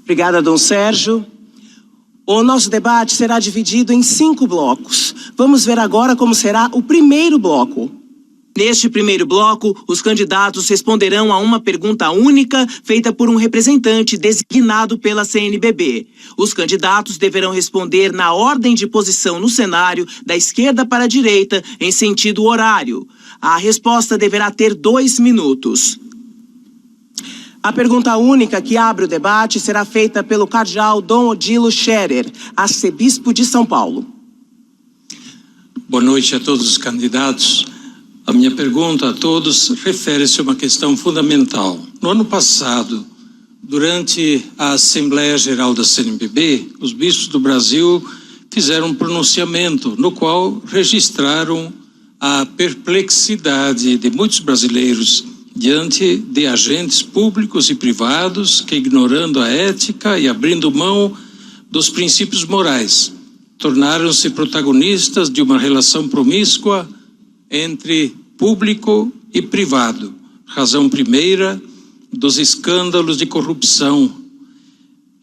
Obrigada, Dom Sérgio. O nosso debate será dividido em 5 blocos. Vamos ver agora como será o primeiro bloco. Neste primeiro bloco, os candidatos responderão a uma pergunta única feita por um representante designado pela CNBB. Os candidatos deverão responder na ordem de posição no cenário, da esquerda para a direita, em sentido horário. A resposta deverá ter 2 minutos. A pergunta única que abre o debate será feita pelo cardeal Dom Odilo Scherer, arcebispo de São Paulo. Boa noite a todos os candidatos. A minha pergunta a todos refere-se a uma questão fundamental. No ano passado, durante a Assembleia Geral da CNBB, os bispos do Brasil fizeram um pronunciamento no qual registraram a perplexidade de muitos brasileiros diante de agentes públicos e privados que, ignorando a ética e abrindo mão dos princípios morais, tornaram-se protagonistas de uma relação promíscua entre público e privado, razão primeira dos escândalos de corrupção.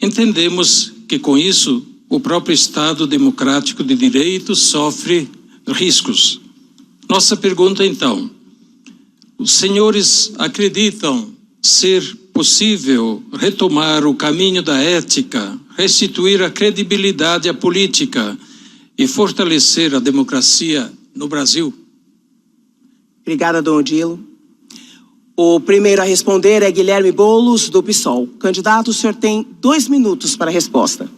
Entendemos que com isso o próprio Estado democrático de direito sofre riscos. Nossa pergunta então: os senhores acreditam ser possível retomar o caminho da ética, restituir a credibilidade à política e fortalecer a democracia no Brasil? Obrigada, Dom Odilo. O primeiro a responder é Guilherme Boulos, do PSOL. Candidato, o senhor tem 2 minutos para a resposta.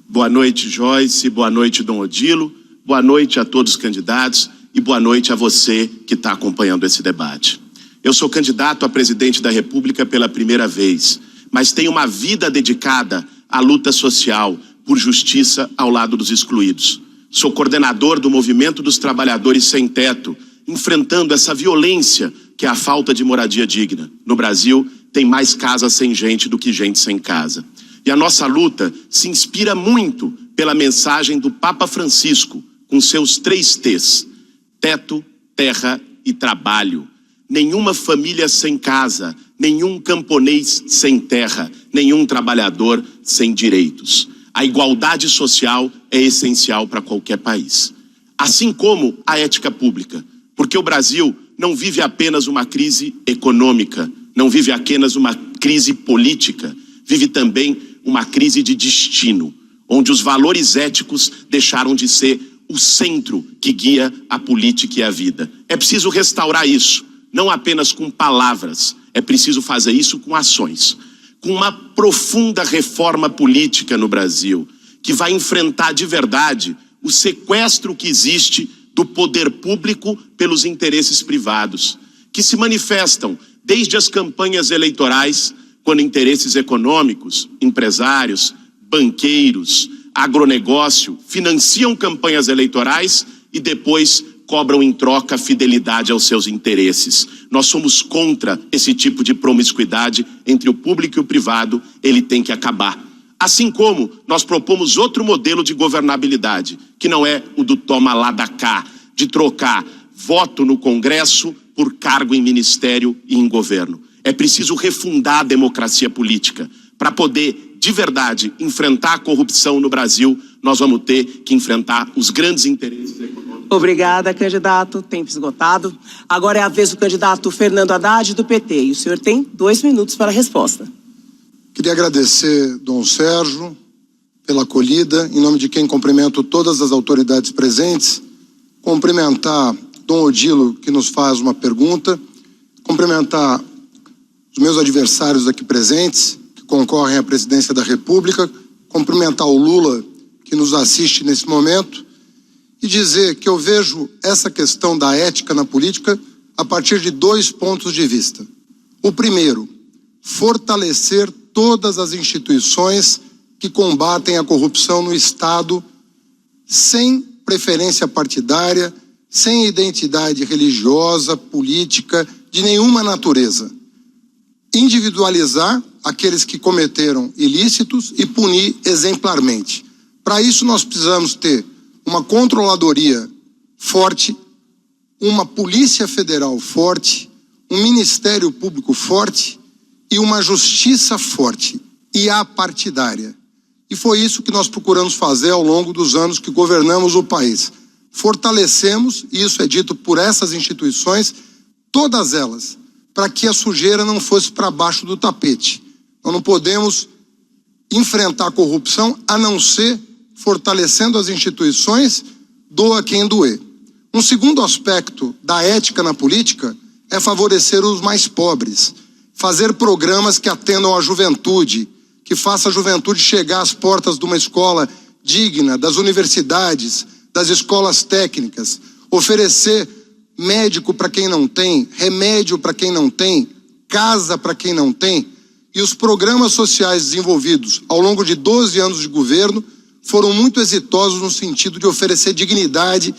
Boa noite, Joyce. Boa noite, Dom Odilo. Boa noite a todos os candidatos e boa noite a você que está acompanhando esse debate. Eu sou candidato a presidente da República pela primeira vez, mas tenho uma vida dedicada à luta social por justiça ao lado dos excluídos. Sou coordenador do Movimento dos Trabalhadores Sem Teto, enfrentando essa violência que é a falta de moradia digna. No Brasil, tem mais casas sem gente do que gente sem casa. E a nossa luta se inspira muito pela mensagem do Papa Francisco, com seus 3 T's: teto, terra e trabalho. Nenhuma família sem casa, nenhum camponês sem terra, nenhum trabalhador sem direitos. A igualdade social é essencial para qualquer país. Assim como a ética pública. Porque o Brasil não vive apenas uma crise econômica, não vive apenas uma crise política, vive também uma crise de destino, onde os valores éticos deixaram de ser o centro que guia a política e a vida. É preciso restaurar isso, não apenas com palavras, é preciso fazer isso com ações, com uma profunda reforma política no Brasil, que vai enfrentar de verdade o sequestro que existe do poder público pelos interesses privados, que se manifestam desde as campanhas eleitorais, quando interesses econômicos, empresários, banqueiros, agronegócio financiam campanhas eleitorais e depois cobram em troca fidelidade aos seus interesses. Nós somos contra esse tipo de promiscuidade entre o público e o privado, ele tem que acabar. Assim como nós propomos outro modelo de governabilidade, que não é o do toma lá da cá, de trocar voto no Congresso por cargo em ministério e em governo. É preciso refundar a democracia política. Para poder, de verdade, enfrentar a corrupção no Brasil, nós vamos ter que enfrentar os grandes interesses econômicos. Obrigada, candidato. Tempo esgotado. Agora é a vez do candidato Fernando Haddad, do PT. E o senhor tem 2 minutos para a resposta. Queria agradecer, Dom Sérgio, pela acolhida, em nome de quem cumprimento todas as autoridades presentes, cumprimentar Dom Odilo, que nos faz uma pergunta, cumprimentar os meus adversários aqui presentes, que concorrem à presidência da República, cumprimentar o Lula, que nos assiste nesse momento, e dizer que eu vejo essa questão da ética na política a partir de 2 pontos de vista. O primeiro, fortalecer todas as instituições que combatem a corrupção no Estado, sem preferência partidária, sem identidade religiosa, política, de nenhuma natureza. Individualizar aqueles que cometeram ilícitos e punir exemplarmente. Para isso nós precisamos ter uma controladoria forte, uma Polícia Federal forte, um Ministério Público forte e uma justiça forte. e apartidária. E foi isso que nós procuramos fazer ao longo dos anos que governamos o país. Fortalecemos, e isso é dito por essas instituições, todas elas, para que a sujeira não fosse para baixo do tapete. Nós não podemos enfrentar a corrupção a não ser fortalecendo as instituições, doa quem doer. Um segundo aspecto da ética na política é favorecer os mais pobres, fazer programas que atendam a juventude, que faça a juventude chegar às portas de uma escola digna, das universidades, das escolas técnicas, oferecer médico para quem não tem, remédio para quem não tem, casa para quem não tem. E os programas sociais desenvolvidos ao longo de 12 anos de governo foram muito exitosos no sentido de oferecer dignidade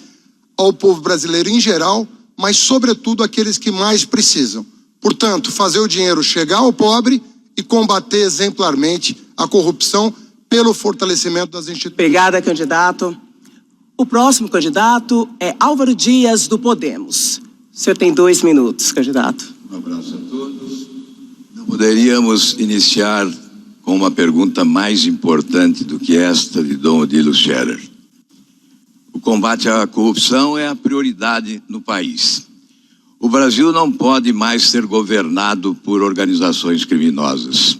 ao povo brasileiro em geral, mas sobretudo àqueles que mais precisam. Portanto, fazer o dinheiro chegar ao pobre e combater exemplarmente a corrupção pelo fortalecimento das instituições. Obrigada, candidato. O próximo candidato é Álvaro Dias, do Podemos. O senhor tem 2 minutos, candidato. Um abraço a todos. Não poderíamos iniciar com uma pergunta mais importante do que esta de Dom Odilo Scherer. O combate à corrupção é a prioridade no país. O Brasil não pode mais ser governado por organizações criminosas.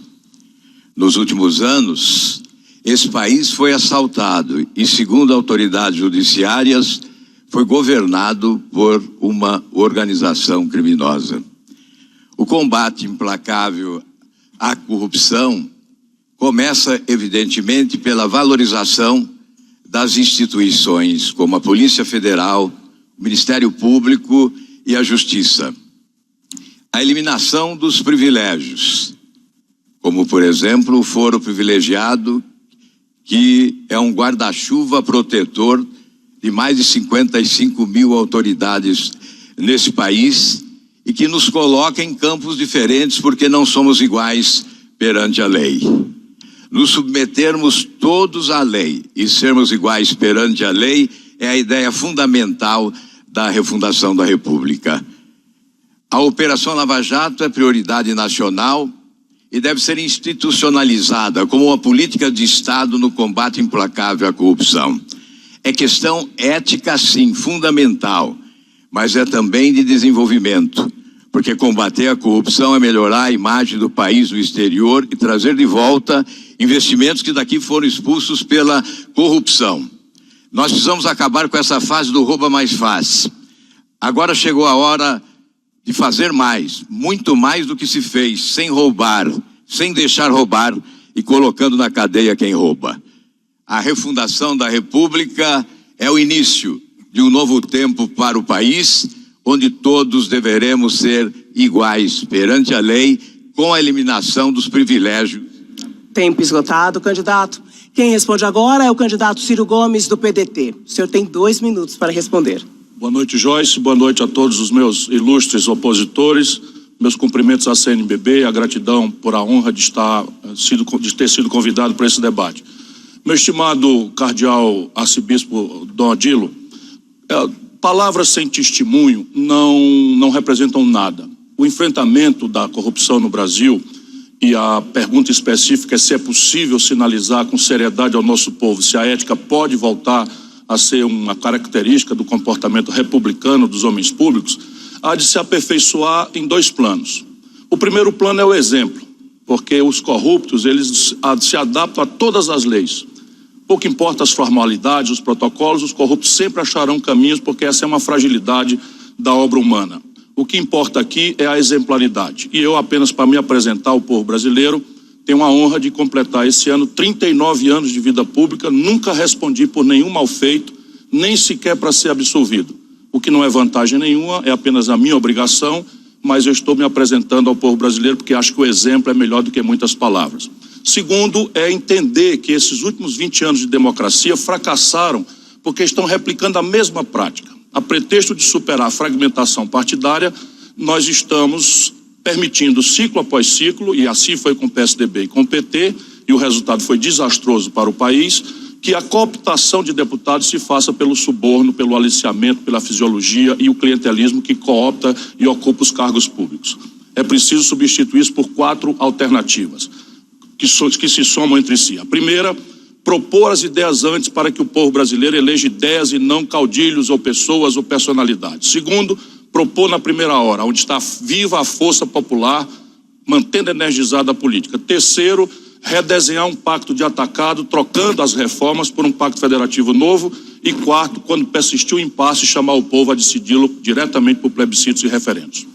Nos últimos anos, esse país foi assaltado e, segundo autoridades judiciárias, foi governado por uma organização criminosa. O combate implacável à corrupção começa, evidentemente, pela valorização das instituições como a Polícia Federal, o Ministério Público e a Justiça. A eliminação dos privilégios, como, por exemplo, o foro privilegiado, que é um guarda-chuva protetor de mais de 55 mil autoridades nesse país e que nos coloca em campos diferentes porque não somos iguais perante a lei. Nos submetermos todos à lei e sermos iguais perante a lei é a ideia fundamental da refundação da República. A Operação Lava Jato é prioridade nacional e deve ser institucionalizada como uma política de Estado no combate implacável à corrupção. É questão ética, sim, fundamental, mas é também de desenvolvimento, porque combater a corrupção é melhorar a imagem do país no exterior e trazer de volta investimentos que daqui foram expulsos pela corrupção. Nós precisamos acabar com essa fase do rouba mais fácil. Agora chegou a hora de fazer mais, muito mais do que se fez, sem roubar, sem deixar roubar e colocando na cadeia quem rouba. A refundação da República é o início de um novo tempo para o país, onde todos deveremos ser iguais perante a lei, com a eliminação dos privilégios. Tempo esgotado, candidato. Quem responde agora é o candidato Ciro Gomes, do PDT. O senhor tem 2 minutos para responder. Boa noite, Joyce. Boa noite a todos os meus ilustres opositores. Meus cumprimentos à CNBB e a gratidão por a honra de ter sido convidado para esse debate. Meu estimado cardeal arcebispo Dom Odilo, palavras sem testemunho não representam nada. O enfrentamento da corrupção no Brasil, e a pergunta específica é se é possível sinalizar com seriedade ao nosso povo se a ética pode voltar a ser uma característica do comportamento republicano dos homens públicos, há de se aperfeiçoar em 2 planos. O primeiro plano é o exemplo, porque os corruptos, eles se adaptam a todas as leis. Pouco importa as formalidades, os protocolos, os corruptos sempre acharão caminhos, porque essa é uma fragilidade da obra humana. O que importa aqui é a exemplaridade. E eu, apenas para me apresentar ao povo brasileiro, tenho a honra de completar esse ano 39 anos de vida pública, nunca respondi por nenhum mal feito, nem sequer para ser absolvido. O que não é vantagem nenhuma, é apenas a minha obrigação, mas eu estou me apresentando ao povo brasileiro porque acho que o exemplo é melhor do que muitas palavras. Segundo, é entender que esses últimos 20 anos de democracia fracassaram porque estão replicando a mesma prática. A pretexto de superar a fragmentação partidária, nós estamos permitindo ciclo após ciclo, e assim foi com o PSDB e com o PT, e o resultado foi desastroso para o país, que a cooptação de deputados se faça pelo suborno, pelo aliciamento, pela fisiologia e o clientelismo que coopta e ocupa os cargos públicos. É preciso substituir isso por 4 alternativas. que se somam entre si. A primeira, propor as ideias antes para que o povo brasileiro eleja ideias e não caudilhos ou pessoas ou personalidades. Segundo, propor na primeira hora, onde está viva a força popular, mantendo energizada a política. Terceiro, redesenhar um pacto de atacado, trocando as reformas por um pacto federativo novo. E quarto, quando persistir o impasse, chamar o povo a decidi-lo diretamente por plebiscitos e referendos.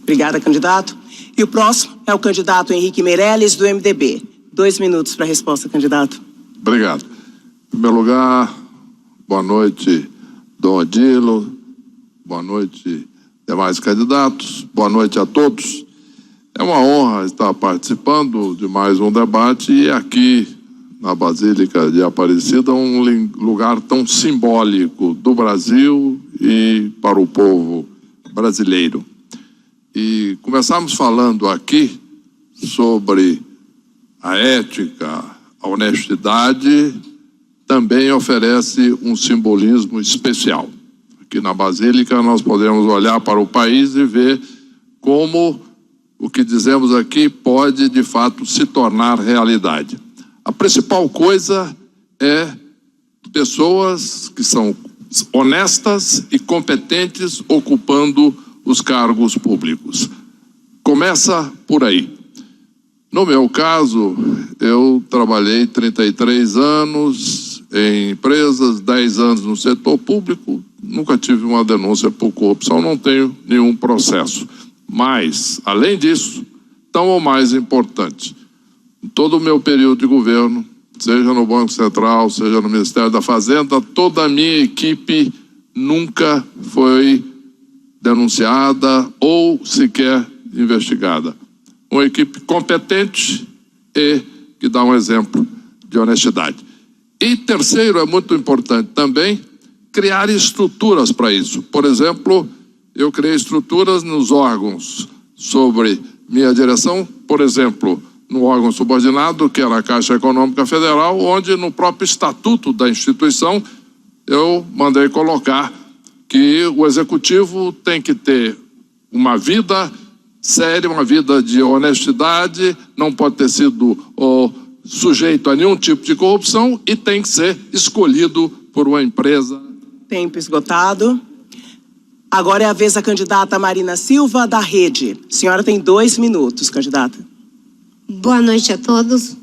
Obrigada, candidato. E o próximo é o candidato Henrique Meirelles, do MDB. 2 minutos para a resposta, candidato. Obrigado. Em primeiro lugar, boa noite, Dom Odilo, boa noite, demais candidatos, boa noite a todos. É uma honra estar participando de mais um debate e aqui na Basílica de Aparecida, um lugar tão simbólico do Brasil e para o povo brasileiro. E começamos falando aqui sobre a ética, a honestidade, também oferece um simbolismo especial. Aqui na Basílica nós podemos olhar para o país e ver como o que dizemos aqui pode, de fato, se tornar realidade. A principal coisa é pessoas que são honestas e competentes ocupando os cargos públicos. Começa por aí. No meu caso, eu trabalhei 33 anos em empresas, 10 anos no setor público, nunca tive uma denúncia por corrupção, não tenho nenhum processo. Mas, além disso, tão ou mais importante, em todo o meu período de governo, seja no Banco Central, seja no Ministério da Fazenda, toda a minha equipe nunca foi denunciada ou sequer investigada. Uma equipe competente e que dá um exemplo de honestidade. E terceiro, é muito importante também, criar estruturas para isso. Por exemplo, eu criei estruturas nos órgãos sobre minha direção, por exemplo, no órgão subordinado, que era a Caixa Econômica Federal, onde no próprio estatuto da instituição eu mandei colocar que o executivo tem que ter uma vida séria, uma vida de honestidade, não pode ter sido sujeito a nenhum tipo de corrupção e tem que ser escolhido por uma empresa. Tempo esgotado. Agora é a vez da candidata Marina Silva, da Rede. A senhora tem 2 minutos, candidata. Boa noite a todos.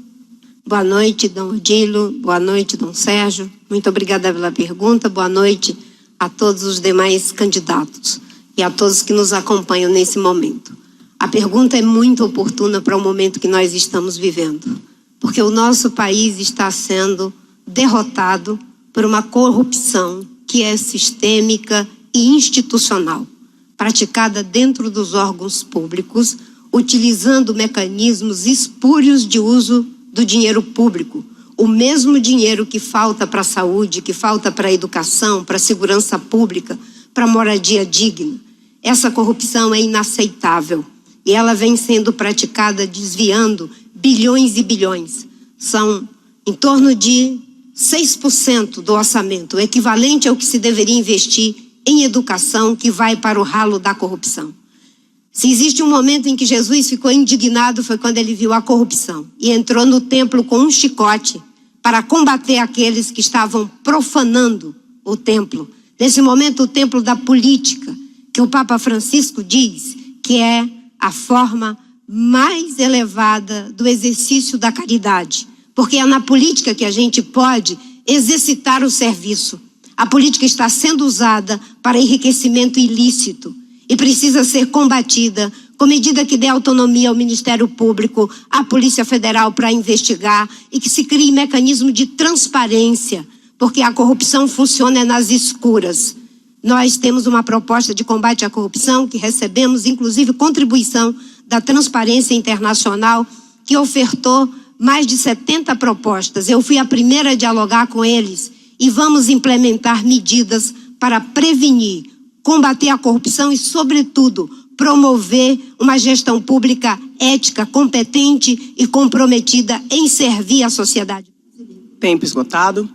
Boa noite, Dom Odilo. Boa noite, Dom Sérgio. Muito obrigada pela pergunta. Boa noite a todos os demais candidatos e a todos que nos acompanham nesse momento. A pergunta é muito oportuna para o momento que nós estamos vivendo, porque o nosso país está sendo derrotado por uma corrupção que é sistêmica e institucional, praticada dentro dos órgãos públicos, utilizando mecanismos espúrios de uso do dinheiro público, o mesmo dinheiro que falta para a saúde, que falta para a educação, para a segurança pública, para a moradia digna. Essa corrupção é inaceitável e ela vem sendo praticada desviando bilhões e bilhões. São em torno de 6% do orçamento, o equivalente ao que se deveria investir em educação, que vai para o ralo da corrupção. Se existe um momento em que Jesus ficou indignado, foi quando ele viu a corrupção e entrou no templo com um chicote para combater aqueles que estavam profanando o templo. Nesse momento, o templo da política, que o Papa Francisco diz que é a forma mais elevada do exercício da caridade, porque é na política que a gente pode exercitar o serviço. A política está sendo usada para enriquecimento ilícito e precisa ser combatida com medida que dê autonomia ao Ministério Público, à Polícia Federal para investigar e que se crie mecanismo de transparência, porque a corrupção funciona nas escuras. Nós temos uma proposta de combate à corrupção que recebemos, inclusive, contribuição da Transparência Internacional, que ofertou mais de 70 propostas. Eu fui a primeira a dialogar com eles e vamos implementar medidas para prevenir, combater a corrupção e, sobretudo, promover uma gestão pública ética, competente e comprometida em servir a sociedade. Tempo esgotado.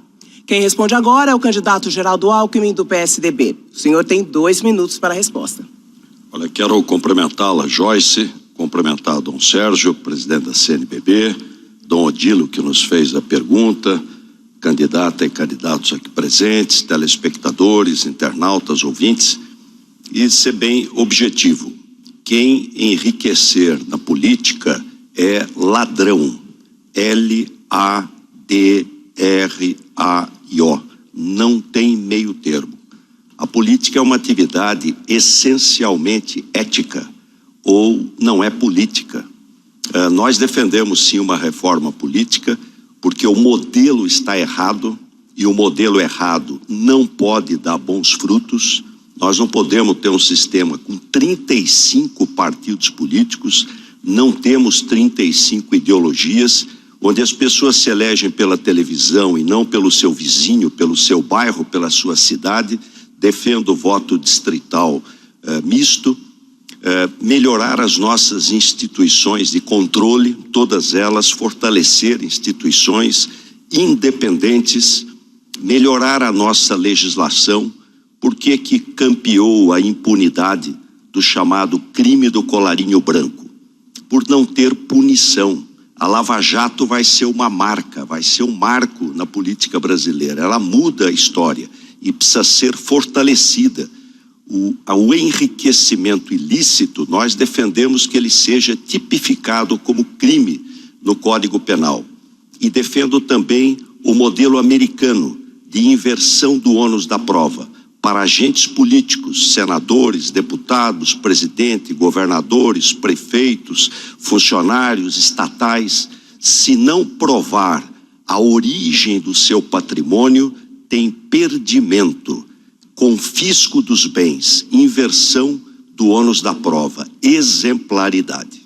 Quem responde agora é o candidato Geraldo Alckmin, do PSDB. O senhor tem 2 minutos para a resposta. Olha, quero cumprimentá-la, Joyce, cumprimentar Dom Sérgio, presidente da CNBB, Dom Odilo, que nos fez a pergunta, candidata e candidatos aqui presentes, telespectadores, internautas, ouvintes, e ser bem objetivo. Quem enriquecer na política é ladrão. L-A-D-R-A-I-O. Não tem meio termo. A política é uma atividade essencialmente ética, ou não é política. Nós defendemos sim uma reforma política, porque o modelo está errado, e o modelo errado não pode dar bons frutos. Nós não podemos ter um sistema com 35 partidos políticos, não temos 35 ideologias, onde as pessoas se elegem pela televisão e não pelo seu vizinho, pelo seu bairro, pela sua cidade. Defendo o voto distrital misto, melhorar as nossas instituições de controle, todas elas, fortalecer instituições independentes, melhorar a nossa legislação. Por que que campeou a impunidade do chamado crime do colarinho branco? Por não ter punição. A Lava Jato vai ser uma marca, vai ser um marco na política brasileira. Ela muda a história e precisa ser fortalecida. O enriquecimento ilícito, nós defendemos que ele seja tipificado como crime no Código Penal. E defendo também o modelo americano de inversão do ônus da prova para agentes políticos, senadores, deputados, presidente, governadores, prefeitos, funcionários estatais. Se não provar a origem do seu patrimônio, tem perdimento, confisco dos bens, inversão do ônus da prova, exemplaridade.